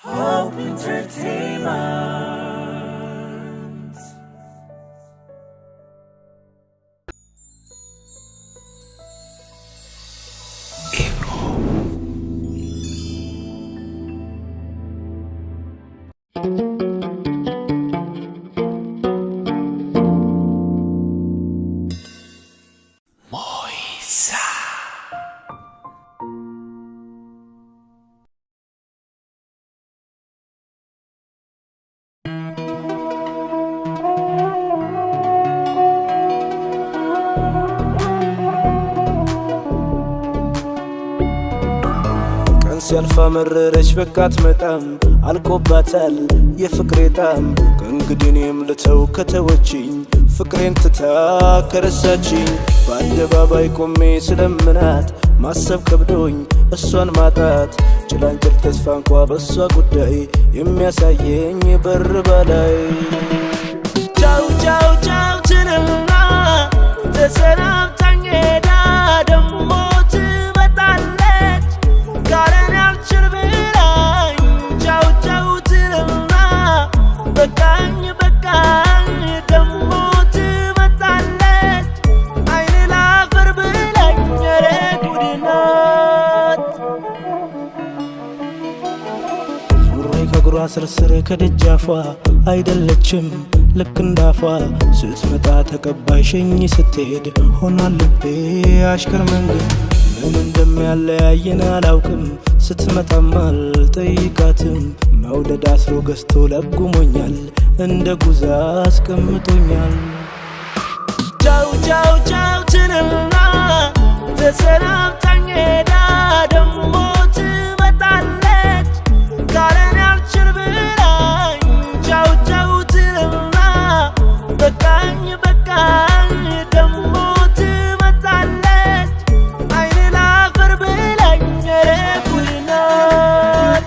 Hope Entertainment. ሲያልፋ መረረች በቃት መጣም አልቆባታል የፍቅሬ ጣም ከእንግዲህ እኔም ልተው ከተወችኝ ፍቅሬን ትታ ከረሳችኝ በአደባባይ ቆሜ ስለምናት ማሰብ ከብዶኝ እሷን ማጣት ጭላንጭል ተስፋ እንኳ በእሷ ጉዳይ የሚያሳየኝ በር በላይ ቻው ቻው ቻው ትልና ተሰናብታኝ ሄዳ ደሞ ትመጣለች ካለን ያልችል ብላኝ ቻው ቻው ትልና በቃኝ በቃኝ ደሞ ትመጣለች አይኔ ላፈር ብላኝ ኧረ ጉድ ናት ዙሬ ከእግሯ ስርስር ከደጃፏ አይደለችም ልክ እንዳፏ ስትመጣ ተቀባይ ሸኝ ስትሄድ ሆኗል ልቤ አሽከር መንገድ ምን እንደሚያለያየን አላውቅም ስትመጣም አልጠይቃትም መውደድ አስሮ ገዝቶ ለጉሞኛል እንደ ጉዛ አስቀምጦኛል ቻው ቻው ቻው ትልና ተሰናብታኝ ሄዳ ደሞ ትመጣለች ካለን ያልችል ብላኝ ቻው ቻው ትልና በቃኝ በቃኝ ደሞ ትመጣለች አይኔ ላፈር ብላኝ ኧረ ጉድ ናት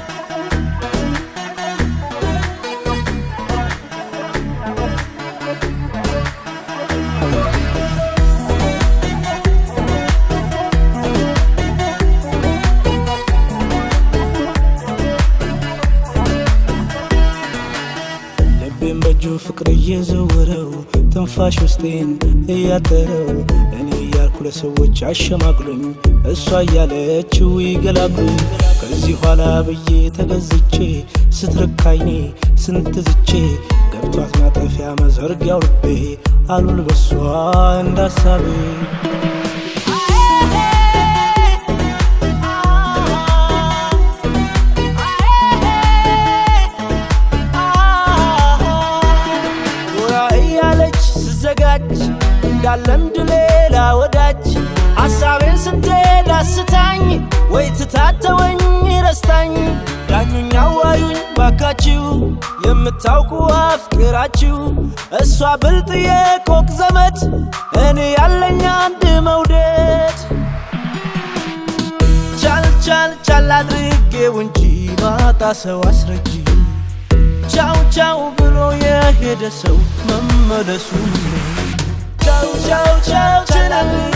ልቤን በእጁ ፍቅር እየዘወረው ትንፋሽ ውስጤን እያጠረው እኔ እያልኩ ለሰዎች አሸማቅሉኝ እሷ እያለችው ይገላግሉኝ ከዚህ ኋላ ብዬ ተገዝቼ ስትርካይኔ ስንትዝቼ ገብቷት ማጠፊያ መዘርጊያው ልቤ አሉል በሷ እንዳሳቤ እንዳለምድ ሌላ ወዳጅ ሐሳቤን ስትሄድ አስታኝ ወይ ትታተወኝ ረስታኝ ዳኙኝ አዋዩኝ ባካችሁ የምታውቁ አፍቅራችሁ እሷ ብልጥ የኮክ ዘመድ እኔ ያለኝ አንድ መውደድ ቻል ቻል ቻል አድርጌው እንጂ ማጣ ሰው አስረጂ ቻው ቻው ብሎ የሄደ ሰው መመለሱ ቻው ቻው ቻው ትልና